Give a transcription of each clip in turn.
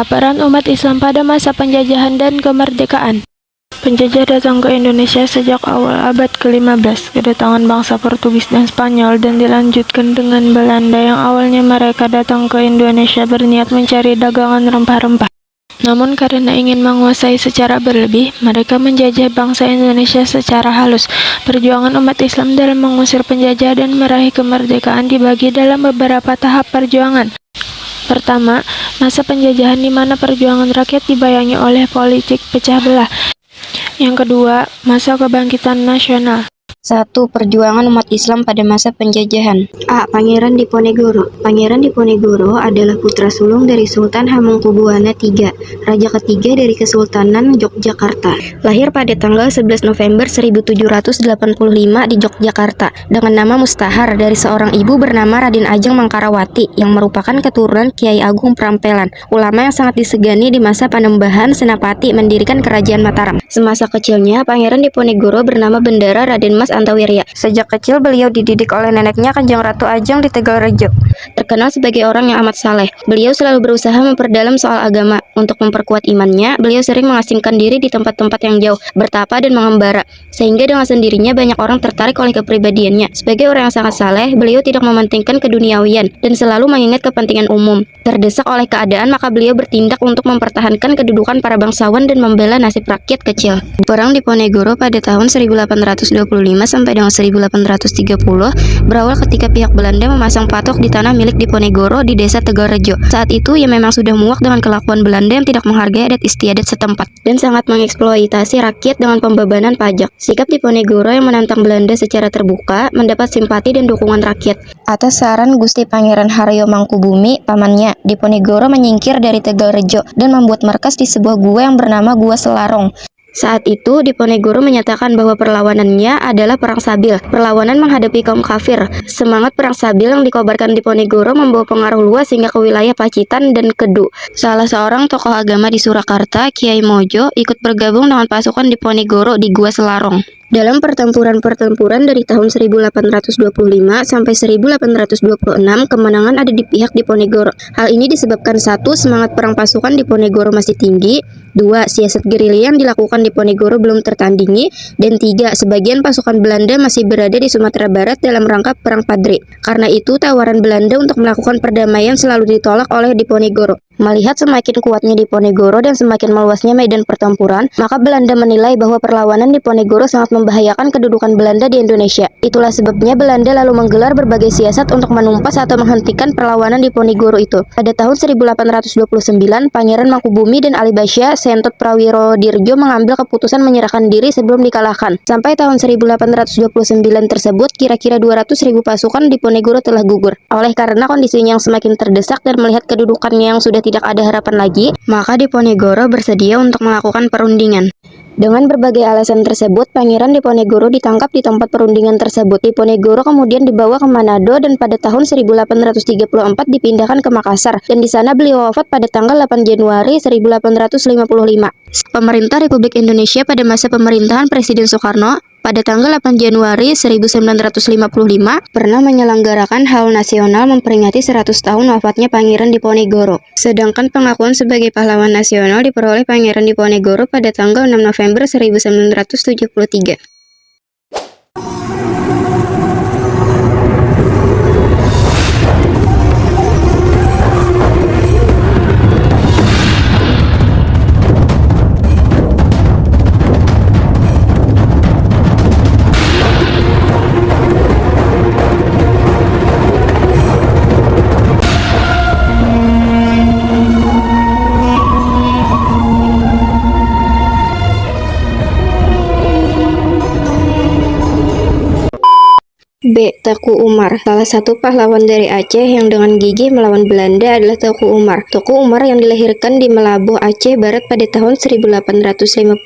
Peran umat Islam pada masa penjajahan dan kemerdekaan. Penjajah datang ke Indonesia sejak awal abad ke-15. Kedatangan bangsa Portugis dan Spanyol dan dilanjutkan dengan Belanda yang awalnya mereka datang ke Indonesia berniat mencari dagangan rempah-rempah. Namun karena ingin menguasai secara berlebih, mereka menjajah bangsa Indonesia secara halus. Perjuangan umat Islam dalam mengusir penjajah dan meraih kemerdekaan dibagi dalam beberapa tahap perjuangan. Pertama, masa penjajahan di mana perjuangan rakyat dibayangi oleh politik pecah belah. Yang kedua, masa kebangkitan nasional. 1. Perjuangan umat Islam pada masa penjajahan. A. Pangeran Diponegoro. Pangeran Diponegoro adalah putra sulung dari Sultan Hamengkubuwana III, raja ketiga dari Kesultanan Yogyakarta. Lahir pada tanggal 11 November 1785 di Yogyakarta dengan nama Mustahar dari seorang ibu bernama Raden Ajeng Mangkarawati yang merupakan keturunan Kiai Agung Prampelan, ulama yang sangat disegani di masa Panembahan Senapati mendirikan kerajaan Mataram. Semasa kecilnya, Pangeran Diponegoro bernama Bendara Raden Mas Antawirya. Sejak kecil beliau dididik oleh neneknya Kanjeng Ratu Ajeng di Tegalrejo. Terkenal sebagai orang yang amat saleh, beliau selalu berusaha memperdalam soal agama. Untuk memperkuat imannya, beliau sering mengasingkan diri di tempat-tempat yang jauh, bertapa dan mengembara, sehingga dengan sendirinya banyak orang tertarik oleh kepribadiannya. Sebagai orang yang sangat saleh, beliau tidak mementingkan keduniawian dan selalu mengingat kepentingan umum. Terdesak oleh keadaan, maka beliau bertindak untuk mempertahankan kedudukan para bangsawan dan membela nasib rakyat kecil. Perang Diponegoro pada tahun 1825 sampai dengan 1830 berawal ketika pihak Belanda memasang patok di tanah milik Diponegoro di desa Tegalrejo. Saat itu ia memang sudah muak dengan kelakuan Belanda yang tidak menghargai adat istiadat setempat dan sangat mengeksploitasi rakyat dengan pembebanan pajak. Sikap Diponegoro yang menantang Belanda secara terbuka mendapat simpati dan dukungan rakyat. Atas saran Gusti Pangeran Haryo Mangkubumi, pamannya, Diponegoro menyingkir dari Tegalrejo dan membuat markas di sebuah gua yang bernama Gua Selarong. Saat itu, Diponegoro menyatakan bahwa perlawanannya adalah perang sabil, perlawanan menghadapi kaum kafir. Semangat perang sabil yang dikobarkan Diponegoro membawa pengaruh luas hingga ke wilayah Pacitan dan Kedu. Salah seorang tokoh agama di Surakarta, Kiai Mojo, ikut bergabung dengan pasukan Diponegoro di Gua Selarong. Dalam pertempuran dari tahun 1825 sampai 1826, kemenangan ada di pihak Diponegoro. Hal ini disebabkan 1. Semangat perang pasukan Diponegoro masih tinggi, 2. Siasat gerilya yang dilakukan Diponegoro belum tertandingi, dan 3. Sebagian pasukan Belanda masih berada di Sumatera Barat dalam rangka Perang Padre. Karena itu, tawaran Belanda untuk melakukan perdamaian selalu ditolak oleh Diponegoro. Melihat semakin kuatnya Diponegoro dan semakin meluasnya medan pertempuran, maka Belanda menilai bahwa perlawanan Diponegoro sangat membahayakan kedudukan Belanda di Indonesia. Itulah sebabnya Belanda lalu menggelar berbagai siasat untuk menumpas atau menghentikan perlawanan Diponegoro itu. Pada tahun 1829, Pangeran Mangkubumi dan Ali Basya Sentot Prawiro Dirjo mengambil keputusan menyerahkan diri sebelum dikalahkan. Sampai tahun 1829 tersebut, kira-kira 200.000 pasukan Diponegoro telah gugur. Oleh karena kondisinya yang semakin terdesak dan melihat kedudukannya yang sudah tidak ada harapan lagi, maka Diponegoro bersedia untuk melakukan perundingan. Dengan berbagai alasan tersebut, Pangeran Diponegoro ditangkap di tempat perundingan tersebut. Diponegoro kemudian dibawa ke Manado dan pada tahun 1834 dipindahkan ke Makassar, dan di sana beliau wafat pada tanggal 8 Januari 1855. Pemerintah Republik Indonesia pada masa pemerintahan Presiden Soekarno pada tanggal 8 Januari 1955 pernah menyelenggarakan Haul Nasional memperingati 100 tahun wafatnya Pangeran Diponegoro. Sedangkan pengakuan sebagai pahlawan nasional diperoleh Pangeran Diponegoro pada tanggal 6 November 1973. B. Teku Umar. Salah satu pahlawan dari Aceh yang dengan gigih melawan Belanda adalah Teku Umar. Teku Umar yang dilahirkan di Melabuh, Aceh Barat pada tahun 1854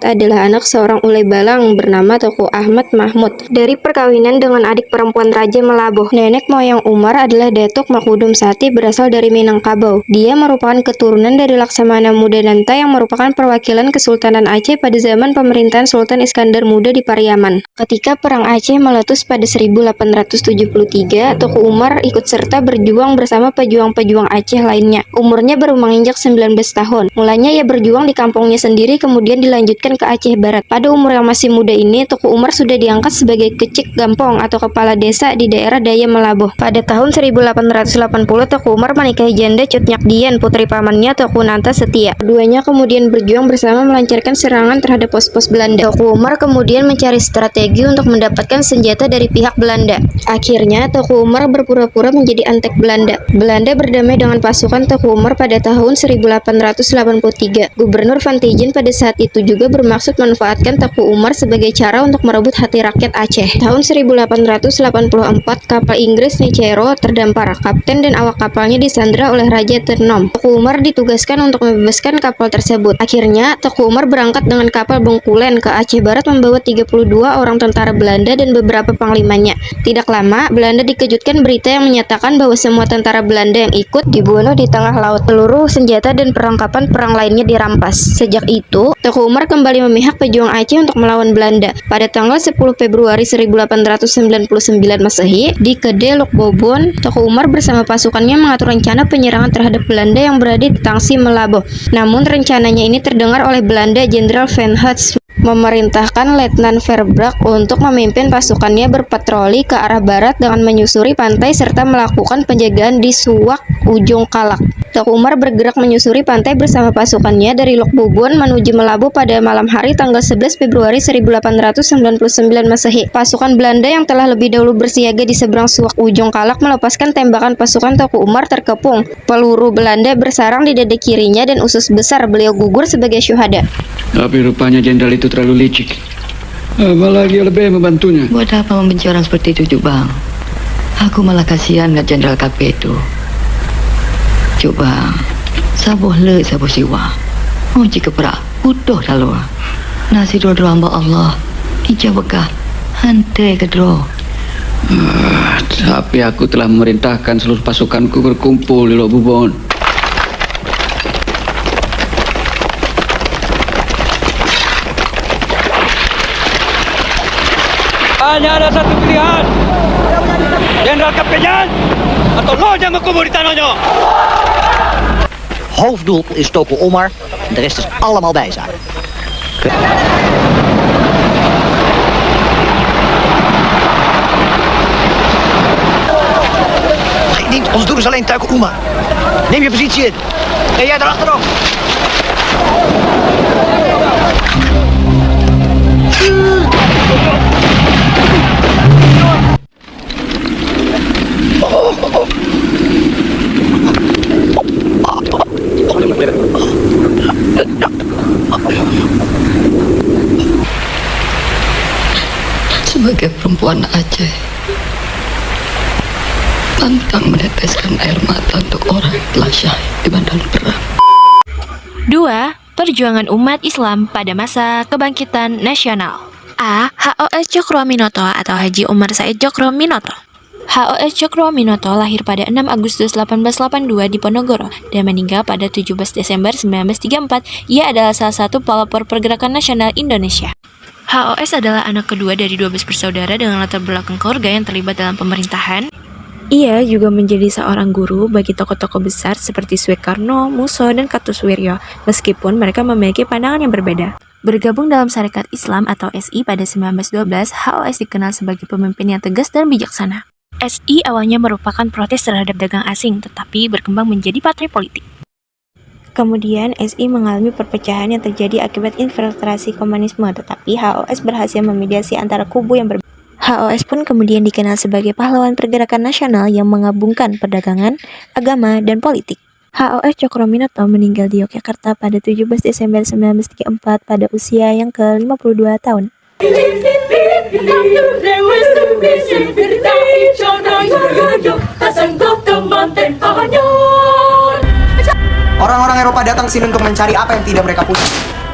adalah anak seorang ulai balang bernama Teku Ahmad Mahmud dari perkawinan dengan adik perempuan Raja Melabuh. Nenek moyang Umar adalah Datuk Makudum Sati berasal dari Minangkabau. Dia merupakan keturunan dari Laksamana Muda Nanta yang merupakan perwakilan Kesultanan Aceh pada zaman pemerintahan Sultan Iskandar Muda di Pariaman. Ketika Perang Aceh meletus pada 1873, Teku Umar ikut serta berjuang bersama pejuang-pejuang Aceh lainnya. Umurnya baru menginjak 19 tahun. Mulanya ia berjuang di kampungnya sendiri, kemudian dilanjutkan ke Aceh Barat. Pada umur yang masih muda ini, Teku Umar sudah diangkat sebagai kecik gampong atau kepala desa di daerah Daya Melaboh. Pada tahun 1880, Teku Umar menikahi janda Cut Nyak Dien, putri pamannya Teku Nanta Setia. Keduanya kemudian berjuang bersama melancarkan serangan terhadap pos-pos Belanda. Teku Umar kemudian mencari strategi untuk mendapatkan senjata dari pihak Belanda. Akhirnya, Teku Umar berpura-pura menjadi antek Belanda. Belanda berdamai dengan pasukan Teku Umar pada tahun 1883. Gubernur Van Tijen pada saat itu juga bermaksud memanfaatkan Teku Umar sebagai cara untuk merebut hati rakyat Aceh. Tahun 1884, kapal Inggris Nicero terdampar. Kapten dan awak kapalnya disandra oleh Raja Tenom. Teku Umar ditugaskan untuk membebaskan kapal tersebut. Akhirnya, Teku Umar berangkat dengan kapal Bengkulen ke Aceh Barat membawa 32 orang tentara Belanda dan beberapa panglimanya. Tidak lama, Belanda dikejutkan berita yang menyatakan bahwa semua tentara Belanda yang ikut dibunuh di tengah laut. Seluruh senjata dan perlengkapan perang lainnya dirampas. Sejak itu, Teku Umar kembali memihak pejuang Aceh untuk melawan Belanda. Pada tanggal 10 Februari 1899 Masehi, di Kede Lok Bobon, Teku Umar bersama pasukannya mengatur rencana penyerangan terhadap Belanda yang berada di Tangsi Melaboh. Namun rencananya ini terdengar oleh Belanda. Jenderal Van Hutch memerintahkan Letnan Verbrack untuk memimpin pasukannya berpatroli ke arah barat dengan menyusuri pantai serta melakukan penjagaan di Suwak Ujung Kalak. Teku Umar bergerak menyusuri pantai bersama pasukannya dari Lok Bobon menuju Melaboh pada malam hari tanggal 11 Februari 1899 Masehi. Pasukan Belanda yang telah lebih dahulu bersiaga di seberang Suwak Ujung Kalak melepaskan tembakan pasukan Teku Umar terkepung. Peluru Belanda bersarang di dada kirinya dan usus besar. Beliau gugur sebagai syuhada. Tapi rupanya jenderal itu terlalu licik. Apalagi lebih membantunya. Buat apa membenci orang seperti itu, Cuk Bang? Aku malah kasihan lihat Jenderal KP itu. Cuk Bang, sabuh le sabuh siwa. Oh jika perak, utuh lalu. Nasi dua hamba Allah, ijabakah hantai kedro. Tapi aku telah memerintahkan seluruh pasukanku berkumpul di Lok Bobon. Hanya ada satu pilihan, Jenderal Kaptenjan atau lo yang berkubur di tanahnya. Hoofddoel is Teku Umar en de rest is allemaal bijzaak. Geen dienst, ons doel is alleen Teku Umar. Neem je positie in. En jij erachterop. Sebagai perempuan Aceh, pantang meneteskan air mata untuk orang yang telah syahid di medan perang. 2. Perjuangan umat Islam pada masa kebangkitan nasional. A. HOS Cokroaminoto atau Haji Umar Said Cokroaminoto. HOS Cokroaminoto lahir pada 6 Agustus 1882 di Ponorogo dan meninggal pada 17 Desember 1934. Ia adalah salah satu pelopor pergerakan nasional Indonesia. HOS adalah anak kedua dari 12 bersaudara dengan latar belakang keluarga yang terlibat dalam pemerintahan. Ia juga menjadi seorang guru bagi tokoh-tokoh besar seperti Soekarno, Musso, dan Kartosoewirjo, meskipun mereka memiliki pandangan yang berbeda. Bergabung dalam Sarekat Islam atau SI pada 1912, HOS dikenal sebagai pemimpin yang tegas dan bijaksana. SI awalnya merupakan protes terhadap dagang asing, tetapi berkembang menjadi partai politik. Kemudian, SI mengalami perpecahan yang terjadi akibat infiltrasi komunisme, tetapi HOS berhasil memediasi antara kubu yang berbeda. HOS pun kemudian dikenal sebagai pahlawan pergerakan nasional yang menggabungkan perdagangan, agama, dan politik. HOS Cokroaminoto meninggal di Yogyakarta pada 17 Desember 1934 pada usia yang ke-52 tahun. Orang-orang Eropa datang sini untuk mencari apa yang tidak mereka punya.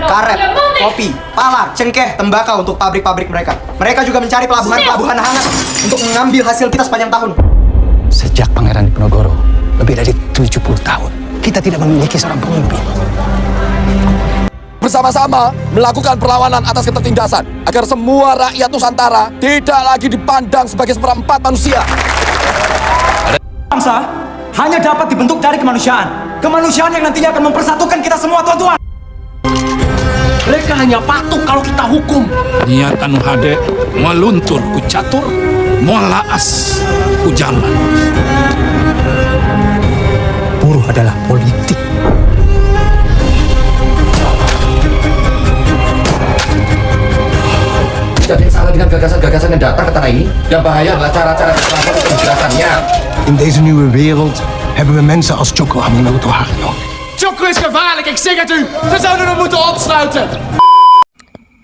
Karet, kopi, pala, cengkeh, tembakau untuk pabrik-pabrik mereka. Mereka juga mencari pelabuhan-pelabuhan hangat untuk mengambil hasil kita sepanjang tahun. Sejak Pangeran Diponegoro lebih dari 70 tahun, kita tidak memiliki seorang pemimpin. bersama-sama melakukan perlawanan atas ketertindasan agar semua rakyat Nusantara tidak lagi dipandang sebagai seperempat manusia. Bangsa hanya dapat dibentuk dari kemanusiaan. Kemanusiaan yang nantinya akan mempersatukan kita semua, tuan-tuan. Mereka hanya patuh kalau kita hukum. Niatan hade meluntur ku catur, molaas ku jaman. Buruh adalah politik. Jadi salah dengan gagasan-gagasan yang datang ke tanah ini. Yang bahaya adalah cara-cara dan penjelasannya. In deze nieuwe wereld hebben we mensen als Choco Aminoto Hagno. Choco is gevaarlijk, ik zeg het u. Ze zouden hem moeten opsluiten.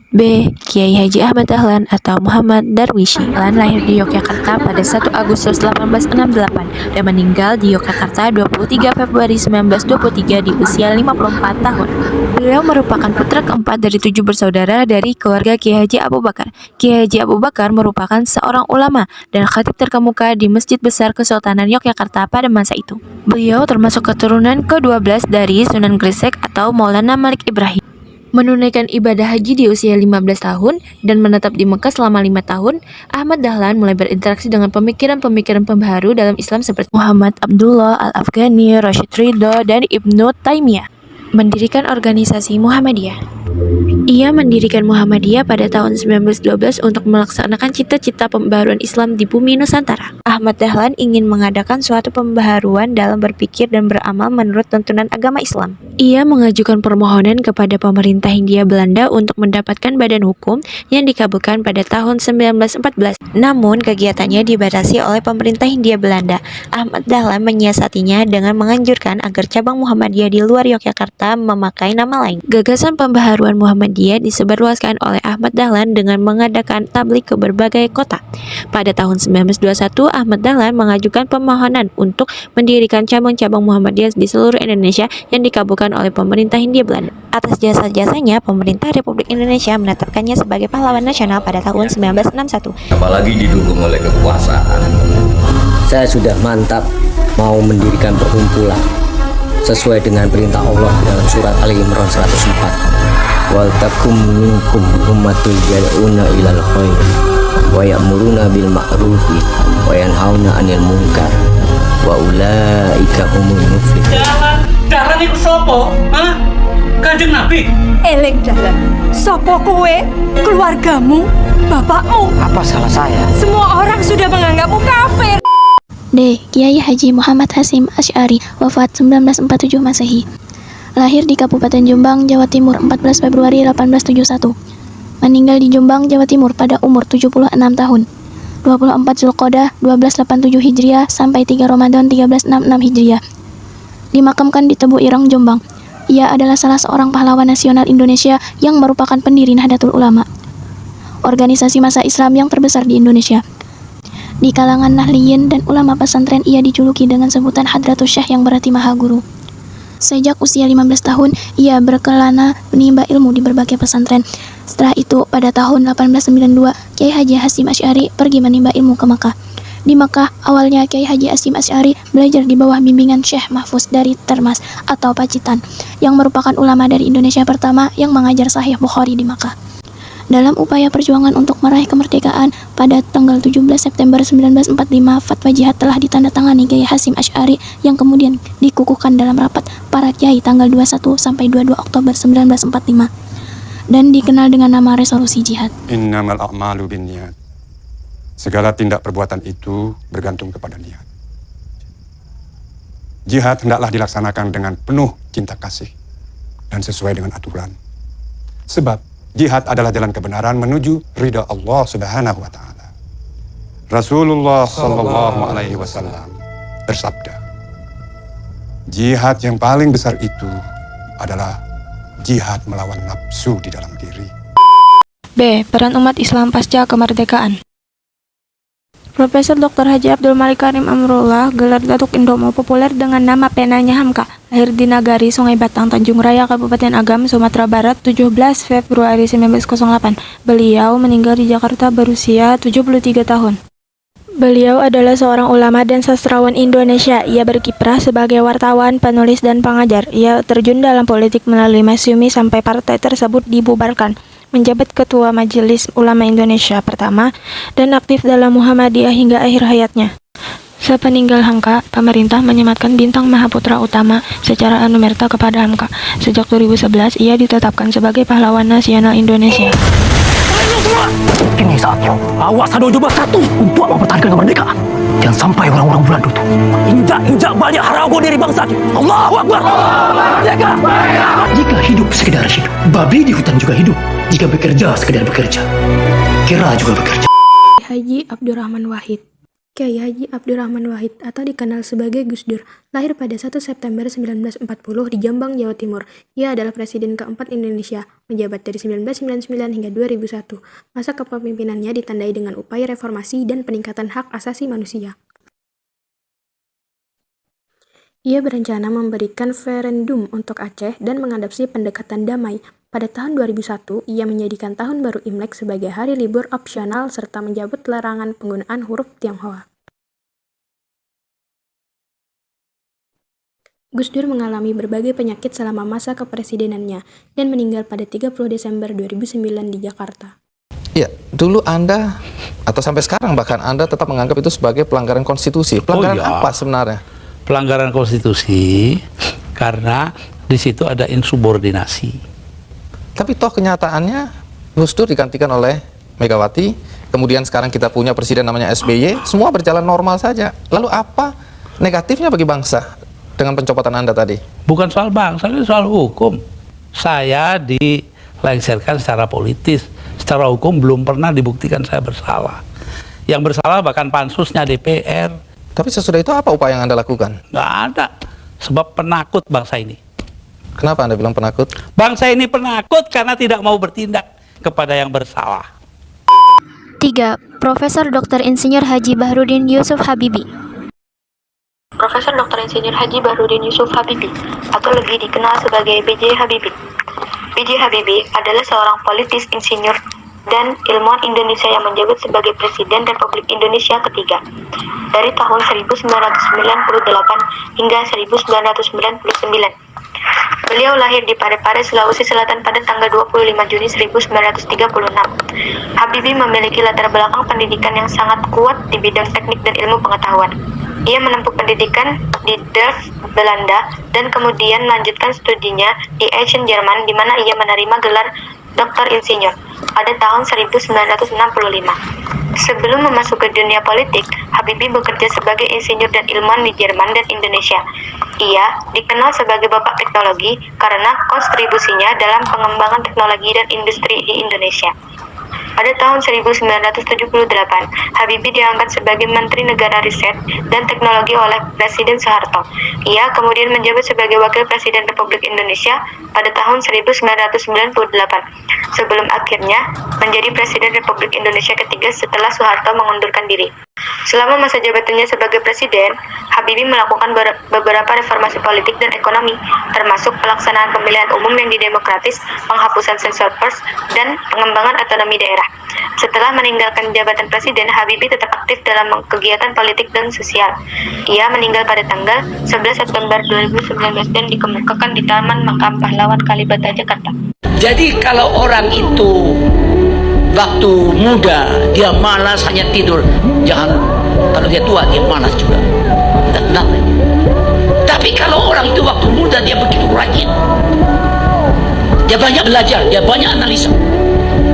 B. Kiai Haji Ahmad Dahlan atau Muhammad Darwishi. Dahlan lahir di Yogyakarta pada 1 Agustus 1868 dan meninggal di Yogyakarta 23 Februari 1923 di usia 54 tahun. Beliau merupakan putra keempat dari 7 bersaudara dari keluarga Kiai Haji Abu Bakar. Kiai Haji Abu Bakar merupakan seorang ulama dan khatib terkemuka di Masjid Besar Kesultanan Yogyakarta pada masa itu. Beliau termasuk keturunan ke-12 dari Sunan Gresik atau Maulana Malik Ibrahim. Menunaikan ibadah haji di usia 15 tahun dan menetap di Mekah selama 5 tahun, Ahmad Dahlan mulai berinteraksi dengan pemikiran-pemikiran pembaharu dalam Islam seperti Muhammad Abdullah Al-Afghani, Rashid Ridho, dan Ibnu Taimiyah. Mendirikan organisasi Muhammadiyah. Ia mendirikan Muhammadiyah pada tahun 1912 untuk melaksanakan cita-cita pembaharuan Islam di bumi Nusantara. Ahmad Dahlan ingin mengadakan suatu pembaharuan dalam berpikir dan beramal menurut tuntunan agama Islam. Ia mengajukan permohonan kepada pemerintah Hindia Belanda untuk mendapatkan badan hukum yang dikabulkan pada tahun 1914. Namun kegiatannya dibatasi oleh pemerintah Hindia Belanda. Ahmad Dahlan menyiasatinya dengan menganjurkan agar cabang Muhammadiyah di luar Yogyakarta memakai nama lain. Gagasan pembaharuan Muhammadiyah disebarluaskan oleh Ahmad Dahlan dengan mengadakan tablik ke berbagai kota. Pada tahun 1921, Ahmad Dahlan mengajukan permohonan untuk mendirikan cabang-cabang Muhammadiyah di seluruh Indonesia yang dikabulkan oleh pemerintah Hindia Belanda. Atas jasa-jasanya, pemerintah Republik Indonesia menetapkannya sebagai pahlawan nasional pada tahun 1961. Apalagi didukung oleh kekuasaan. Saya sudah mantap mau mendirikan perkumpulan sesuai dengan perintah Allah dalam surat Ali Imran 104. Wal takum minkum ummatul yad'una ilal khair wa ya'muruna bil ma'rufi wa yanhauna 'anil munkar wa ulaika humul muflihun. Dalan iku sapa? Hah? Kanjeng Nabi. Eling Dalan. Sapa kowe? Keluargamu? Bapakmu? Apa salah saya? Semua orang sudah menganggapmu kafir. D. Kiai Haji Muhammad Hasyim Asy'ari, wafat 1947 Masehi. Lahir di Kabupaten Jombang, Jawa Timur 14 Februari 1871. Meninggal di Jombang, Jawa Timur pada umur 76 tahun. 24 Zulqa'dah 1287 Hijriah sampai 3 Ramadan 1366 Hijriah. Dimakamkan di Tebu Ireng, Jombang. Ia adalah salah seorang pahlawan nasional Indonesia yang merupakan pendiri Nahdlatul Ulama, organisasi massa Islam yang terbesar di Indonesia. Di kalangan Nahliyin dan ulama pesantren, ia dijuluki dengan sebutan Hadratus Syekh yang berarti Maha Guru. Sejak usia 15 tahun, ia berkelana menimba ilmu di berbagai pesantren. Setelah itu, pada tahun 1892, Kiai Haji Hasyim Asy'ari pergi menimba ilmu ke Makkah. Di Makkah, awalnya Kiai Haji Hasyim Asy'ari belajar di bawah bimbingan Syekh Mahfuz dari Termas atau Pacitan, yang merupakan ulama dari Indonesia pertama yang mengajar Sahih Bukhari di Makkah. Dalam upaya perjuangan untuk meraih kemerdekaan, pada tanggal 17 September 1945, fatwa jihad telah ditandatangani Kiai Hasyim Asy'ari yang kemudian dikukuhkan dalam rapat para kiai tanggal 21 sampai 22 Oktober 1945 dan dikenal dengan nama resolusi jihad. Innamal a'malu binniyat. Segala tindak perbuatan itu bergantung kepada niat. Jihad hendaklah dilaksanakan dengan penuh cinta kasih dan sesuai dengan aturan. Sebab jihad adalah jalan kebenaran menuju ridha Allah Subhanahu wa taala. Rasulullah sallallahu alaihi wasallam bersabda, jihad yang paling besar itu adalah jihad melawan nafsu di dalam diri. B. Peran umat Islam pasca kemerdekaan. Profesor Dr. Haji Abdul Malik Karim Amrullah, gelar Datuk Indomo, populer dengan nama penanya Hamka, lahir di Nagari, Sungai Batang, Tanjung Raya, Kabupaten Agam, Sumatera Barat, 17 Februari 1908. Beliau meninggal di Jakarta berusia 73 tahun. Beliau adalah seorang ulama dan sastrawan Indonesia. Ia berkiprah sebagai wartawan, penulis, dan pengajar. Ia terjun dalam politik melalui Masyumi sampai partai tersebut dibubarkan. Menjabat Ketua Majelis Ulama Indonesia pertama dan aktif dalam Muhammadiyah hingga akhir hayatnya. Sepeninggal Hamka, pemerintah menyematkan bintang Mahaputra Utama secara anumerta kepada Hamka. Sejak 2011, ia ditetapkan sebagai pahlawan nasional Indonesia. Ini saatnya awak sadar coba satu untuk mempertahankan kemerdekaan. Jangan sampai orang-orang Belanda itu injak banyak harago dari bangsa. Allahu Akbar. Jika hidup sekedar hidup, babi di hutan juga hidup. Jika bekerja sekedar bekerja, kera juga bekerja. Haji Abdurrahman Wahid. Kiai Haji Abdurrahman Wahid atau dikenal sebagai Gus Dur, lahir pada 1 September 1940 di Jombang, Jawa Timur. Ia adalah presiden keempat Indonesia, menjabat dari 1999 hingga 2001. Masa kepemimpinannya ditandai dengan upaya reformasi dan peningkatan hak asasi manusia. Ia berencana memberikan referendum untuk Aceh dan mengadopsi pendekatan damai. Pada tahun 2001, ia menjadikan Tahun Baru Imlek sebagai hari libur opsional serta mencabut larangan penggunaan huruf Tionghoa. Gus Dur mengalami berbagai penyakit selama masa kepresidenannya dan meninggal pada 30 Desember 2009 di Jakarta. Ya, dulu Anda, atau sampai sekarang bahkan Anda tetap menganggap itu sebagai pelanggaran konstitusi. Pelanggaran apa sebenarnya? Pelanggaran konstitusi karena di situ ada insubordinasi. Tapi toh kenyataannya Gus Dur digantikan oleh Megawati, kemudian sekarang kita punya presiden namanya SBY, semua berjalan normal saja. Lalu apa negatifnya bagi bangsa dengan pencopotan Anda tadi? Bukan soal bangsa, ini soal hukum. Saya dilengsarkan secara politis, secara hukum belum pernah dibuktikan saya bersalah. Yang bersalah bahkan pansusnya DPR. Tapi sesudah itu apa upaya yang Anda lakukan? Nggak ada, sebab penakut bangsa ini. Kenapa Anda bilang penakut? Bangsa ini penakut karena tidak mau bertindak kepada yang bersalah. 3. Profesor Dr. Insinyur Haji Bahrudin Yusuf Habibie. Profesor Dr. Insinyur Haji Bahrudin Yusuf Habibie atau lebih dikenal sebagai B.J. Habibie. B.J. Habibie adalah seorang politis, insinyur, dan ilmuwan Indonesia yang menjabat sebagai Presiden Republik Indonesia ketiga dari tahun 1998 hingga 1999. Beliau lahir di Parepare, Sulawesi Selatan pada tanggal 25 Juni 1936. Habibie memiliki latar belakang pendidikan yang sangat kuat di bidang teknik dan ilmu pengetahuan. Ia menempuh pendidikan di Delft, Belanda, dan kemudian melanjutkan studinya di Aachen, Jerman, di mana ia menerima gelar Doktor Insinyur pada tahun 1965. Sebelum masuk ke dunia politik, Habibie bekerja sebagai insinyur dan ilmuwan di Jerman dan Indonesia. Ia dikenal sebagai Bapak Teknologi karena kontribusinya dalam pengembangan teknologi dan industri di Indonesia. Pada tahun 1978, Habibie diangkat sebagai Menteri Negara Riset dan Teknologi oleh Presiden Soeharto. Ia kemudian menjabat sebagai Wakil Presiden Republik Indonesia pada tahun 1998, sebelum akhirnya menjadi Presiden Republik Indonesia ketiga setelah Soeharto mengundurkan diri. Selama masa jabatannya sebagai presiden, Habibie melakukan beberapa reformasi politik dan ekonomi, termasuk pelaksanaan pemilihan umum yang didemokratis, penghapusan sensor pers, dan pengembangan otonomi daerah. Setelah meninggalkan jabatan presiden, Habibie tetap aktif dalam kegiatan politik dan sosial. Ia meninggal pada tanggal 11 September 2019 dan dikemukakan di Taman Makam Pahlawan Kalibata, Jakarta. Jadi kalau orang itu waktu muda dia malas hanya tidur, jangan, kalau dia tua dia malas juga. Tenang. Tapi kalau orang itu waktu muda dia begitu rajin, dia banyak belajar, dia banyak analisa,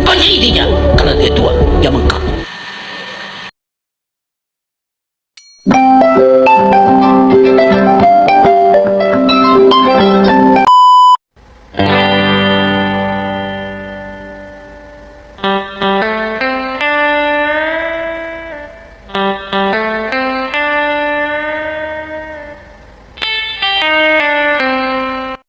banyak idenya. Kalau dia tua dia mengkap.